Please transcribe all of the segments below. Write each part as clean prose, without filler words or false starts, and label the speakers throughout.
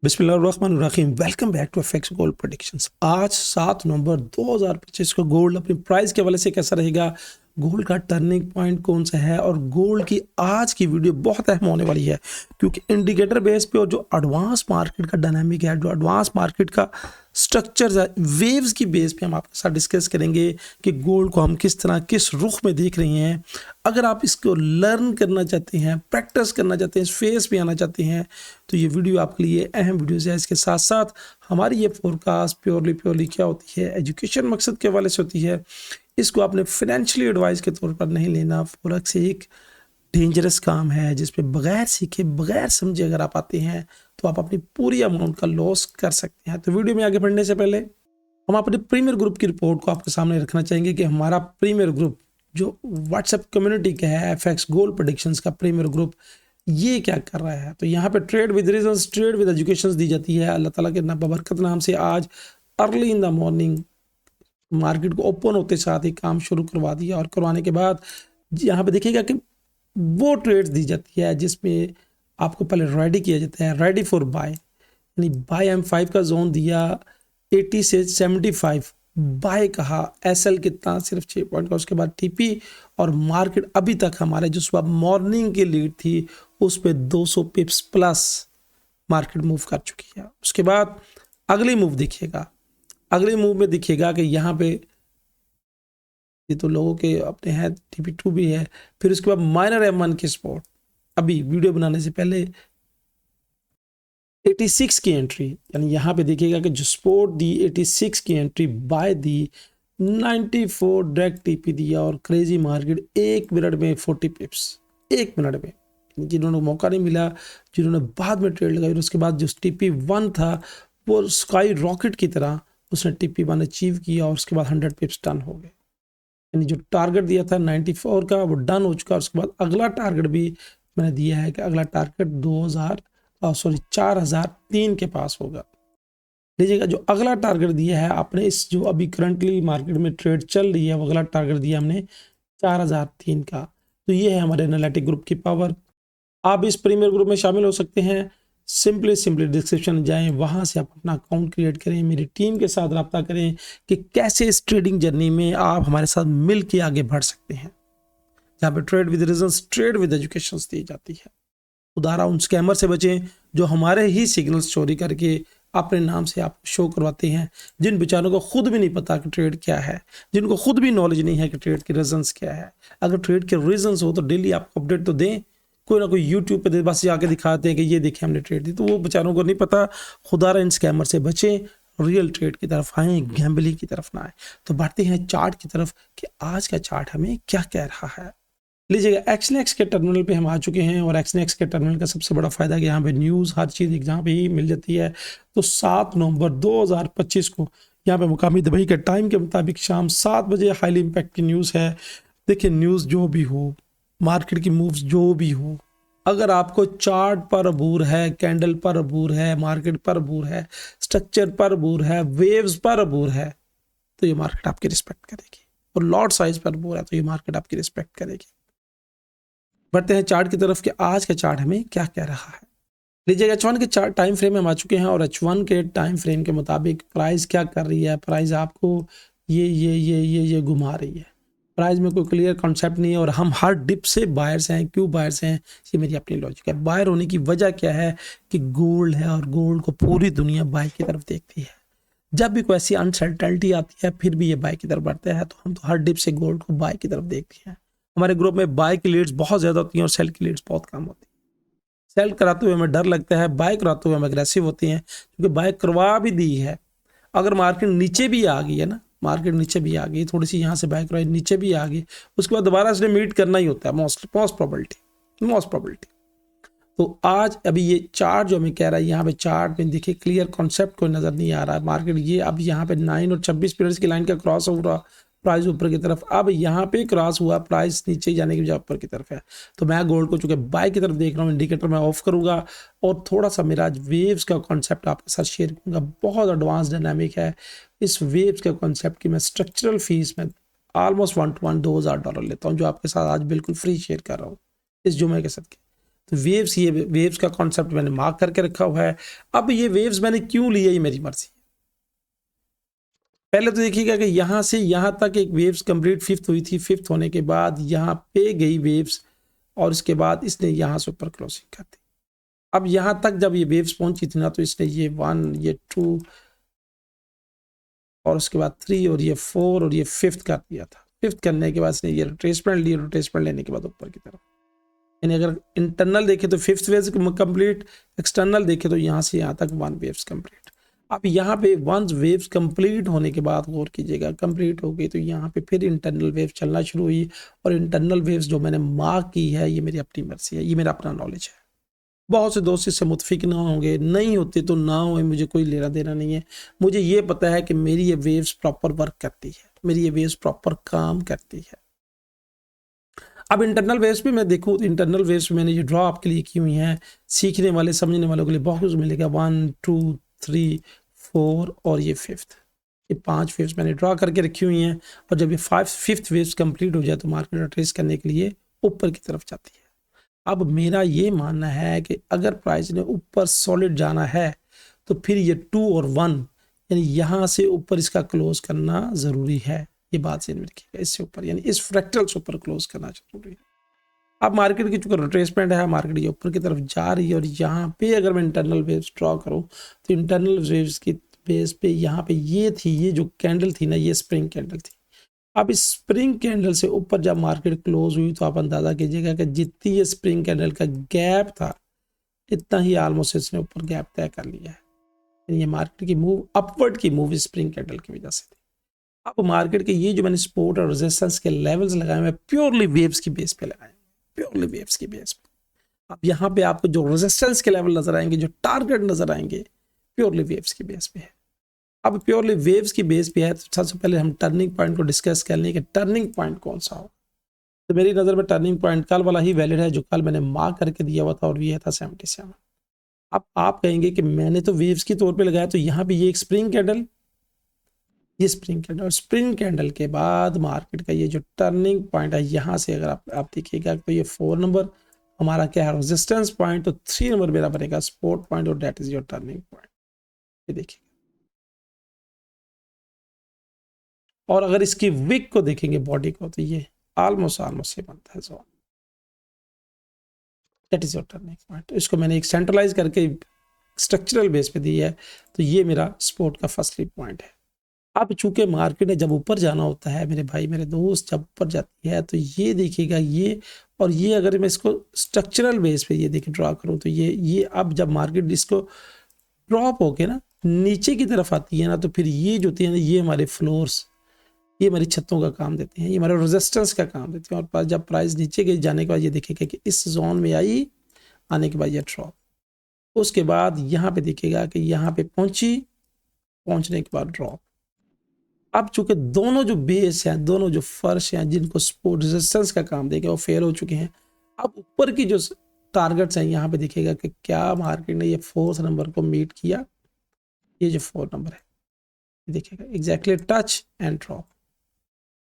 Speaker 1: बिस्मिल्लाहिर्रहमानिर्रहीम। Welcome back to FX gold predictions. आज 7 नवंबर 2025 को गोल्ड अपनी प्राइस के हवाले से कैसा रहेगा, गोल्ड का टर्निंग पॉइंट कौन सा है और गोल्ड की आज की वीडियो बहुत अहम होने वाली है क्योंकि इंडिकेटर बेस पे और जो एडवांस मार्केट का डायनामिक है, जो एडवांस मार्केट का स्ट्रक्चर है, वेव्स की बेस पे हम आपके साथ डिस्कस करेंगे कि गोल्ड को हम किस तरह किस रुख में देख रहे हैं। अगर आप इसको लर्न करना चाहते हैं, प्रैक्टिस करना चाहते हैं, इस फेस पे आना चाहते हैं तो ये वीडियो आपके लिए अहम वीडियोज़ है। इसके साथ साथ हमारी ये फोरकास्ट प्योरली क्या होती है, एजुकेशन मकसद के हवाले से होती है। इसको आपने फाइनेंशियली एडवाइस के तौर पर नहीं लेना। फोरेक्स एक डेंजरस काम है जिस पे बगैर सीखे बगैर समझे अगर आप आते हैं तो आप अपनी पूरी अमाउंट का लॉस कर सकते हैं। तो वीडियो में आगे बढ़ने से पहले हम अपने प्रीमियर ग्रुप की रिपोर्ट को आपके सामने रखना चाहेंगे कि हमारा प्रीमियर ग्रुप जो व्हाट्सएप कम्युनिटी का है, एफएक्स गोल्ड प्रेडिक्शंस का प्रीमियर ग्रुप, ये क्या कर रहा है। तो यहाँ पे trade with reasons, trade with education दी जाती है। अल्लाह ताला के बबरकत नाम से आज early in the morning market को ओपन होते साथ ही काम शुरू करवा दिया और करवाने के बाद यहाँ पे देखिएगा कि वो ट्रेड्स दी जाती है जिसमें आपको पहले रेडी किया जाता है, रेडी फॉर बाय, यानी बाय M5 का जोन दिया 80 से 75, बाय कहा, एसएल कितना सिर्फ 6 पॉइंट का, उसके बाद टीपी और मार्केट अभी तक हमारे जो सुबह मॉर्निंग की लीड थी उस पर 200 पिप्स प्लस मार्केट मूव कर चुकी है। उसके बाद अगली मूव देखिएगा, अगले मूव में दिखेगा कि यहाँ पे ये तो लोगों के अपने हैं, TP2 भी है। फिर उसके बाद माइनर M1 के स्पॉट, अभी वीडियो बनाने से पहले 86 की एंट्री, यानी यहाँ पे देखिएगा कि जो स्पॉट दी 86 की entry by the, 94 direct TP दिया और क्रेजी मार्केट 1 मिनट में 40 पिप्स, 1 मिनट में। जिन्होंने मौका नहीं मिला, जिन्होंने बाद में ट्रेड लगाई, उसके बाद जो TP1 था वो स्काई रॉकेट की तरह उसने TP1 अचीव किया और उसके बाद 100 पिप्स डन हो गए। यानी जो टारगेट दिया था 94 का वो डन हो चुका। उसके बाद अगला टारगेट भी मैंने दिया है कि अगला टारगेट 4003 के पास होगा। लीजिएगा जो अगला टारगेट दिया है आपने, इस जो अभी करंटली मार्केट में ट्रेड चल रही है, वो अगला टारगेट दिया हमने 4003 का। तो ये है हमारे एनालिटिक ग्रुप की पावर। आप इस प्रीमियर ग्रुप में शामिल हो सकते हैं। सिंपली डिस्क्रिप्शन में जाएं, वहां से आप अपना अकाउंट क्रिएट करें, मेरी टीम के साथ रब्ता करें कि कैसे इस ट्रेडिंग जर्नी में आप हमारे साथ मिल के आगे बढ़ सकते हैं। जहाँ पे trade with reasons, trade with education दी जाती है। उदाहरण उन स्कैमर से बचें जो हमारे ही सिग्नल्स चोरी करके अपने नाम से आप शो करवाते हैं, जिन बेचारों को खुद भी नहीं पता कि ट्रेड क्या है, जिनको खुद भी नॉलेज नहीं है कि ट्रेड के रीजंस क्या है। अगर ट्रेड के रीजंस हो तो डेली आपको अपडेट तो दें, कोई ना कोई यूट्यूब पे बस जाके दिखाते हैं कि ये देखें हमने ट्रेड दी, तो वो बेचारों को नहीं पता। खुदा इन स्कैमर से बचें, रियल ट्रेड की तरफ आए, गैम्बलिंग की तरफ ना आए। तो बढ़ते हैं चार्ट की तरफ कि आज का चार्ट हमें क्या कह रहा है। लीजिएगा एक्सनेक्स के टर्मिनल पे हम आ चुके हैं और एक्सनेक्स के टर्मिनल का सबसे बड़ा फायदा कि यहाँ पे न्यूज़ हर चीज़ एक जहाँ पे ही मिल जाती है। तो 7 नवंबर 2025 को यहाँ पे मुकामी दुबई के टाइम के मुताबिक शाम 7 बजे हाईली इम्पैक्ट की न्यूज़ है। देखिए न्यूज़ जो भी हो, मार्केट की मूव्स जो भी हो, अगर आपको चार्ट पर अबूर है, कैंडल पर अबूर है, मार्केट पर अबूर है, स्ट्रक्चर पर अबूर है, वेव्स पर अबूर है, तो ये मार्केट आपकी रिस्पेक्ट करेगी। और लॉट साइज पर अबूर है तो ये मार्केट आपकी रिस्पेक्ट करेगी। बढ़ते हैं चार्ट की तरफ कि आज का चार्ट हमें क्या कह रहा है। लीजिएगा H1 के चार्ट टाइम फ्रेम में हम आ चुके हैं और H1 के टाइम फ्रेम के मुताबिक प्राइस क्या कर रही है। प्राइस आपको ये घुमा रही है। प्राइस में कोई क्लियर कॉन्सेप्ट नहीं है और हम हर डिप से बायर्स हैं। क्यों बायर्स हैं, ये मेरी अपनी लॉजिक है। बायर होने की वजह क्या है कि गोल्ड है और गोल्ड को पूरी दुनिया बाय की तरफ देखती है। जब भी कोई ऐसी अनसर्टेनिटी आती है फिर भी ये बाय की तरफ बढ़ता है, तो हम तो हर डिप से गोल्ड को बाय की तरफ देखते हैं। हमारे ग्रुप में बाय की लीड्स बहुत ज़्यादा होती हैं और सेल की लीड्स बहुत कम होती हैं। सेल कराते हुए हमें डर लगता है, बाय कराते हुए हम एग्रेसिव होते हैं क्योंकि बाय करवा भी दी है। अगर मार्केट नीचे भी आ गई है ना, मार्केट नीचे भी आ गई, थोड़ी सी यहाँ से बाय करवाई, नीचे भी आ गई, उसके बाद दोबारा इसने मीट करना ही होता है मोस्ट प्रॉबिलिटी। तो आज अभी ये चार्ट जो हमें कह रहा है, यहाँ पे चार्ट में देखिए क्लियर कॉन्सेप्ट कोई नज़र नहीं आ रहा है। मार्केट ये अब यहाँ पे 9 और 26 पीरियड्स की लाइन का क्रॉस ओवर, प्राइस ऊपर की तरफ, अब यहाँ पे क्रॉस हुआ, प्राइस नीचे जाने की बजाय ऊपर की तरफ है। तो मैं गोल्ड को चूंकि बाय की तरफ देख रहा हूँ, इंडिकेटर मैं ऑफ करूँगा और थोड़ा सा मेरा आज वेव्स का कॉन्सेप्ट आपके साथ शेयर करूँगा। बहुत एडवांस डायनामिक है इस वेव्स के कॉन्सेप्ट की। मैं स्ट्रक्चरल फीस में ऑलमोस्ट 1 to 1 $2000 लेता हूँ, जो आपके साथ आज बिल्कुल फ्री शेयर कर रहा हूँ इस जुमे के साथ। वेव्स, ये वेव्स का कॉन्सेप्ट मैंने मार्क करके रखा हुआ है। अब ये वेव्स मैंने क्यों लिए, ये मेरी मर्जी। पहले तो देखिएगा कि यहाँ से यहाँ तक एक वेव्स कंप्लीट फिफ्थ हुई थी, फिफ्थ होने के बाद यहाँ पे गई वेव्स और इसके बाद इसने यहाँ से ऊपर क्लोजिंग कर दी। अब यहाँ तक जब ये वेव्स पहुंची थी ना, तो इसने ये 1, ये 2 और उसके बाद 3 और ये 4 और ये फिफ्थ कर दिया था। फिफ्थ करने के बाद इसने ये रोटेशमेंट लिए, रोटेशमेंट लेने के बाद ऊपर की तरफ, यानी अगर इंटरनल देखे तो फिफ्थ वेव्स कंप्लीट, एक्सटर्नल देखे तो यहाँ से यहाँ तक 1 वेव्स कंप्लीट। अब यहाँ पे 1 वेव्स कंप्लीट होने के बाद गौर कीजिएगा, कंप्लीट हो गई तो यहाँ पे फिर इंटरनल वेव चलना शुरू हुई। और इंटरनल वेव्स जो मैंने मार्क की है, ये मेरी अपनी मर्जी है, ये मेरा अपना नॉलेज है। बहुत से दोस्त इससे मुतफिक ना होंगे, नहीं होते तो ना हो, मुझे कोई लेना देना नहीं है। मुझे ये पता है कि मेरी ये वेव्स प्रॉपर वर्क करती है, मेरी ये वेव्स प्रॉपर काम करती है। अब इंटरनल वेव्स पे मैं देखूँ तो इंटरनल वेव्स में मैंने ये ड्रॉ आपके लिए की हुई हैं, सीखने वाले समझने वालों के लिए बहुत कुछ मिलेगा। 1, 2, 3, 4 और ये फिफ्थ, ये 5 वेव्स मैंने ड्रॉ करके रखी हुई हैं। और जब ये फिफ्थ वेव्स कंप्लीट हो जाए तो मार्केट ट्रेस करने के लिए ऊपर की तरफ जाती है। अब मेरा ये मानना है कि अगर प्राइस ने ऊपर सॉलिड जाना है तो फिर ये 2 और 1 यानी यहाँ से ऊपर इसका क्लोज करना ज़रूरी है। ये बात से रखिएगा, इससे ऊपर यानी इस फ्रैक्टल से ऊपर क्लोज करना जरूरी है। अब मार्केट की चूंकि रोटेसमेंट है, मार्केट ये ऊपर की तरफ जा रही है और यहाँ पे अगर मैं इंटरनल वेव्स ड्रॉ करूँ तो इंटरनल वेव्स की बेस पे यहाँ पे ये थी, ये जो कैंडल थी ना, ये स्प्रिंग कैंडल थी। अब इस स्प्रिंग कैंडल से ऊपर जब मार्केट क्लोज हुई तो आप अंदाजा कीजिएगा कि जितनी ये स्प्रिंग कैंडल का गैप था, इतना ही ऑलमोस्ट इसने ऊपर गैप तय कर लिया है। ये मार्केट की मूव, अपवर्ड की मूव स्प्रिंग कैंडल की वजह से थी। अब मार्केट के ये जो मैंने सपोर्ट और रेजिस्टेंस के लेवल्स लगाए हैं, प्योरली वेव्स की बेस पे लगाए, प्योरली वेव्स की बेस पे। अब यहाँ पे आपको जो रेजिस्टेंस के लेवल नजर आएंगे, जो टारगेट नजर आएंगे, प्योरली वेव्स की बेस पे है। अब प्योरली वेव्स की बेस पे है तो सबसे पहले हम टर्निंग पॉइंट को डिस्कस कर लें कि टर्निंग पॉइंट कौन सा हो। तो मेरी नज़र में टर्निंग पॉइंट कल वाला ही वैलिड है, जो कल मैंने मार्क करके दिया हुआ था और ये था 77। अब आप कहेंगे कि मैंने तो वेव्स के तौर पे लगाया, तो यहाँ पे ये एक स्प्रिंग कैंडल, ये स्प्रिंग कैंडल, और स्प्रिंग कैंडल के बाद मार्केट का ये जो टर्निंग पॉइंट है, यहाँ से अगर आप देखिएगा तो ये 4 नंबर हमारा क्या है, रेजिस्टेंस पॉइंट, तो 3 नंबर मेरा बनेगा सपोर्ट पॉइंट और that is your turning point. ये देखिए, और अगर इसकी विक को देखेंगे, बॉडी को, तो ये ऑलमोस्ट ये बनता है zone, that is your turning point. तो इसको मैंने एक सेंट्रलाइज करके स्ट्रक्चरल बेस पे दी है, तो ये मेरा सपोर्ट का फर्स्ट पॉइंट है। अब चूंकि मार्केट ने जब ऊपर जाना होता है मेरे भाई मेरे दोस्त, जब ऊपर जाती है तो ये देखिएगा, ये और ये अगर मैं इसको स्ट्रक्चरल बेस पे ये देखिए ड्रॉ करूँ तो ये अब जब मार्केट इसको ड्रॉप होके ना नीचे की तरफ आती है ना, तो फिर ये जो होती है ना, ये हमारे फ्लोर्स, ये हमारी छतों का काम देते हैं, ये हमारे रेजिस्टेंस का काम देते हैं। और जब प्राइस नीचे के जाने के बाद ये देखिएगा कि इस जोन में आई, आने के बाद ये ड्रॉप, उसके बाद यहाँ पे देखिएगा कि यहाँ पे पहुंची, पहुंचने के बाद ड्रॉप। अब चूंकि दोनों जो बेस हैं, दोनों जो फर्श हैं जिनको सपोर्ट रेजिस्टेंस का काम देगा, वो फेल हो चुके हैं। अब ऊपर की जो टारगेट्स हैं, यहाँ पे देखिएगा कि क्या मार्केट ने ये 4th नंबर को मीट किया, ये जो 4 नंबर है देखिएगा एग्जैक्टली टच एंड ड्रॉप।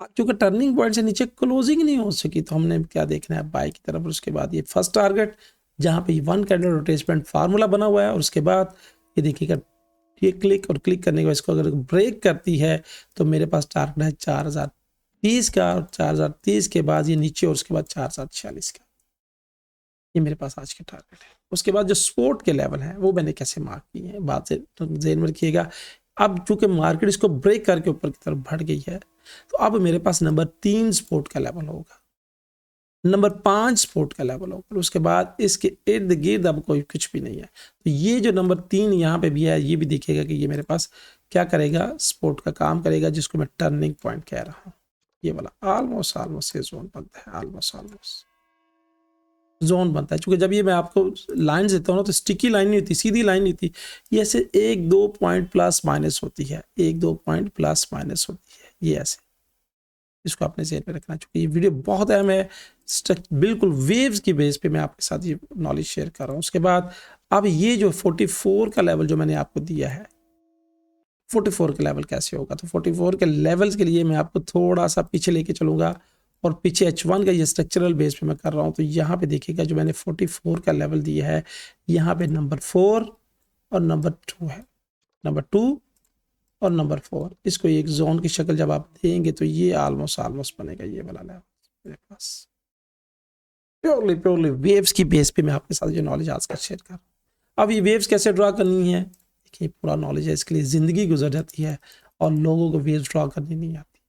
Speaker 1: अब चूंकि टर्निंग पॉइंट से नीचे क्लोजिंग नहीं हो सकी, तो हमने क्या देखना है, बाय की तरफ। उसके बाद ये फर्स्ट टारगेट जहाँ पे 1 कैंडल रोटेशमेंट फार्मूला बना हुआ है, और उसके बाद ये देखिएगा ये क्लिक, और क्लिक करने के बाद इसको अगर ब्रेक करती है तो मेरे पास टारगेट है 4030 का, और 4030 के बाद ये नीचे, और उसके बाद 4046 का, ये मेरे पास आज के टारगेट है। उसके बाद जो सपोर्ट के लेवल हैं वो मैंने कैसे मार्क किए हैं, बात से ध्यान में रखिएगा। अब चूंकि मार्केट इसको ब्रेक करके ऊपर की तरफ बढ़ गई है, तो अब मेरे पास नंबर 3 सपोर्ट का लेवल होगा, नंबर 5 सपोर्ट का लेवल होगा, उसके बाद इसके इर्द गिर्द अब कोई कुछ भी नहीं है। तो ये जो नंबर 3 यहाँ पे भी है, ये भी देखिएगा कि ये मेरे पास क्या करेगा, सपोर्ट का काम करेगा, जिसको मैं टर्निंग पॉइंट कह रहा हूँ। ये वाला ऑलमोस्ट ये जोन बनता है, ऑलमोस्ट जोन बनता है। क्योंकि जब ये मैं आपको लाइन देता हूँ ना, तो स्टिकी लाइन नहीं होती, सीधी लाइन नहीं होती, ये ऐसे 1-2 पॉइंट प्लस माइनस होती है, 1-2 पॉइंट प्लस माइनस होती है, ये ऐसे। इसको अपने ज़हन में रखना, चूँकि ये वीडियो बहुत अहम है, बिल्कुल वेव्स की बेस पे मैं आपके साथ ये नॉलेज शेयर कर रहा हूँ। उसके बाद अब ये जो 44 का लेवल जो मैंने आपको दिया है, 44 का लेवल कैसे होगा, तो 44 के लेवल्स के लिए मैं आपको थोड़ा सा पीछे लेके चलूँगा और पीछे H1 का ये स्ट्रक्चरल बेस पे मैं कर रहा हूँ, तो यहाँ पे देखिएगा जो मैंने 44 का लेवल दिया है, यहाँ पे नंबर 4 और नंबर 2 है, नंबर 2 और नंबर 4, इसको एक जोन की शक्ल जब आप देंगे तो ये ऑलमोस्ट बनेगा ये वाला लेवल मेरे पास। प्योरली वेव्स की बेस पे मैं आपके साथ ये नॉलेज आज का शेयर कर रहा हूँ। अब ये वेव्स कैसे ड्रा करनी है, देखिए पूरा नॉलेज है, इसके लिए ज़िंदगी गुजर जाती है और लोगों को वेव्स ड्रा करनी नहीं आती।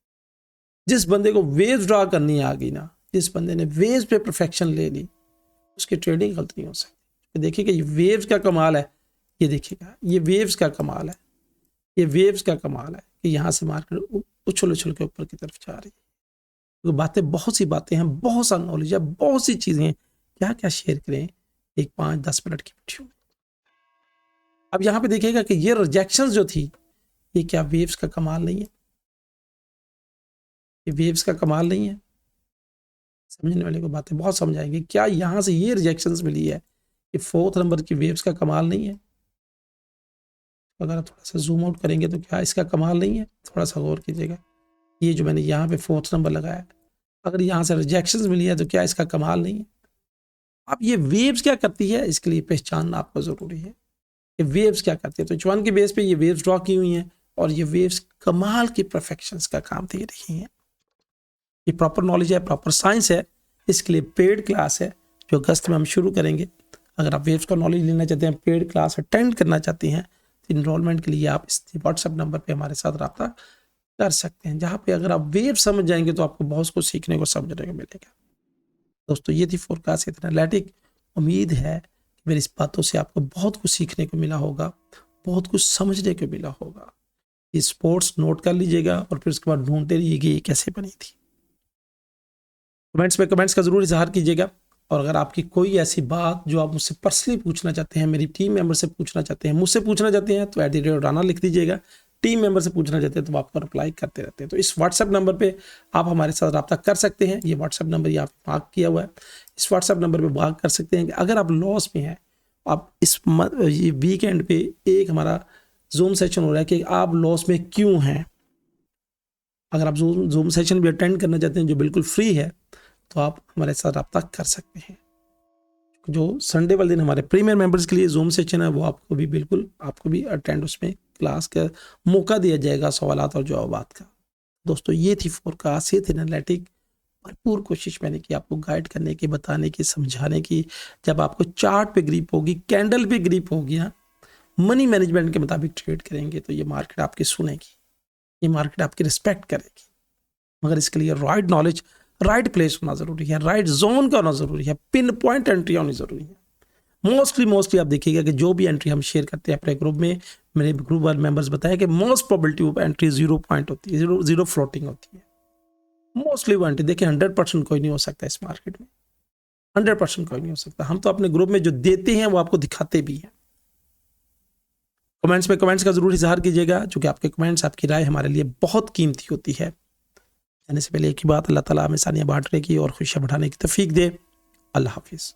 Speaker 1: जिस बंदे को वेव्स ड्रा करनी आ गई ना, जिस बंदे ने वेव्स पे परफेक्शन ले ली, उसकी ट्रेडिंग गलत नहीं हो सकती। देखिएगा ये वेव्स का कमाल है, ये देखिएगा ये वेव्स का कमाल है, ये वेव्स का कमाल है कि यहाँ से मार्केट उछल उछल के ऊपर की तरफ जा रही है। तो बातें, बहुत सी बातें हैं, बहुत सा नॉलेज है, बहुत सी चीजें हैं, क्या क्या शेयर करें एक 5-10 मिनट की वीडियो में। अब यहाँ पे देखिएगा कि ये रिजेक्शंस जो थी, ये क्या वेव्स का कमाल नहीं है? ये वेव्स का कमाल नहीं है? समझने वाले को बातें बहुत समझ आएंगी। क्या यहाँ से ये रिजेक्शंस मिली है, ये 4th नंबर की वेव्स का कमाल नहीं है? अगर आप थोड़ा सा जूम आउट करेंगे तो क्या इसका कमाल नहीं है? थोड़ा सा गौर कीजिएगा, ये जो मैंने यहाँ पे 4th नंबर लगाया, अगर यहाँ से रिजेक्शंस मिली है तो क्या इसका कमाल नहीं है? अब ये वेव्स क्या करती है, इसके लिए पहचानना आपको जरूरी है। ये वेव्स क्या करती है, तो H1 के बेस पे ये वेव्स ड्रॉ की हुई हैं और ये वेव्स कमाल की परफेक्शंस का काम दे रही हैं। ये प्रॉपर नॉलेज है, प्रॉपर साइंस है, इसके लिए पेड क्लास है जो अगस्त में हम शुरू करेंगे। अगर आप वेव्स का नॉलेज लेना चाहते हैं, पेड क्लास अटेंड करना चाहती हैं, तो इनरोलमेंट के लिए आप इस व्हाट्सएप नंबर पे हमारे साथ रब्ता कर सकते हैं, जहाँ पे अगर आप वेव समझ जाएंगे तो आपको बहुत कुछ सीखने को समझने को मिलेगा। दोस्तों ये थी फोरकास्ट एनालिटिक। उम्मीद है कि मेरी इस बातों से आपको बहुत कुछ सीखने को मिला होगा, बहुत कुछ समझने को मिला होगा। ये स्पोर्ट्स नोट कर लीजिएगा और फिर उसके बाद ढूंढते रहिएगा ये कैसे बनी थी। कमेंट्स में कमेंट्स का जरूर इजहार कीजिएगा, और अगर आपकी कोई ऐसी बात जो आप मुझसे पर्सनली पूछना चाहते हैं, मेरी टीम मेंबर से पूछना चाहते हैं, मुझसे पूछना चाहते हैं, तो @राना लिख दीजिएगा। टीम मेंबर से पूछना चाहते हैं तो आपको रिप्लाई करते रहते हैं। तो इस व्हाट्सएप नंबर पे आप हमारे साथ रब्ता कर सकते हैं। ये व्हाट्सएप नंबर यहाँ पे मार्क किया हुआ है, इस व्हाट्सएप नंबर पे बात कर सकते हैं कि अगर आप लॉस में हैं, आप ये वीकेंड पे एक हमारा जूम सेशन हो रहा है कि आप लॉस में क्यों हैं। अगर आप जूम सेशन भी अटेंड करना चाहते हैं जो बिल्कुल फ्री है, तो आप हमारे साथ रब्ता कर सकते हैं। जो संडे वाले दिन हमारे प्रीमियर मेंबर्स के लिए जूम सेशन है, वो आपको भी अटेंड, उसमें क्लास का मौका दिया जाएगा सवालात और जवाबात का। दोस्तों ये थी फोरकास्ट, ये थी एनालिटिक। भरपूर कोशिश मैंने की आपको गाइड करने की, बताने की, समझाने की। जब आपको चार्ट पे ग्रिप होगी, कैंडल पे ग्रिप होगी ना, मनी मैनेजमेंट के मुताबिक ट्रेड करेंगे, तो ये मार्केट आपकी सुनेगी, ये मार्केट आपकी रिस्पेक्ट करेगी। मगर इसके लिए राइट नॉलेज, राइट प्लेस होना जरूरी है, राइट जोन का होना जरूरी है, पिन पॉइंट एंट्री होनी जरूरी है। मोस्टली आप देखिएगा कि जो भी एंट्री हम शेयर करते हैं अपने ग्रुप में, मेरे ग्रुप वाले मेंबर्स बताया कि most probability of entry 0 point होती है, जीरो फ्लोटिंग होती है। मोस्टली वो एंट्री देखिए 100% कोई नहीं हो सकता इस मार्केट में, 100% कोई नहीं हो सकता। हम तो अपने ग्रुप में जो देते हैं वो आपको दिखाते भी हैं। कमेंट्स में कमेंट्स का जरूर इजहार कीजिएगा, चूंकि आपके कमेंट्स, आपकी राय हमारे लिए बहुत कीमती होती है। जाने से पहले एक ही बात, अल्लाह ताला हमें सानिया बांटने की और खुशियां बढ़ाने की तौफीक दे। अल्लाह हाफिज़।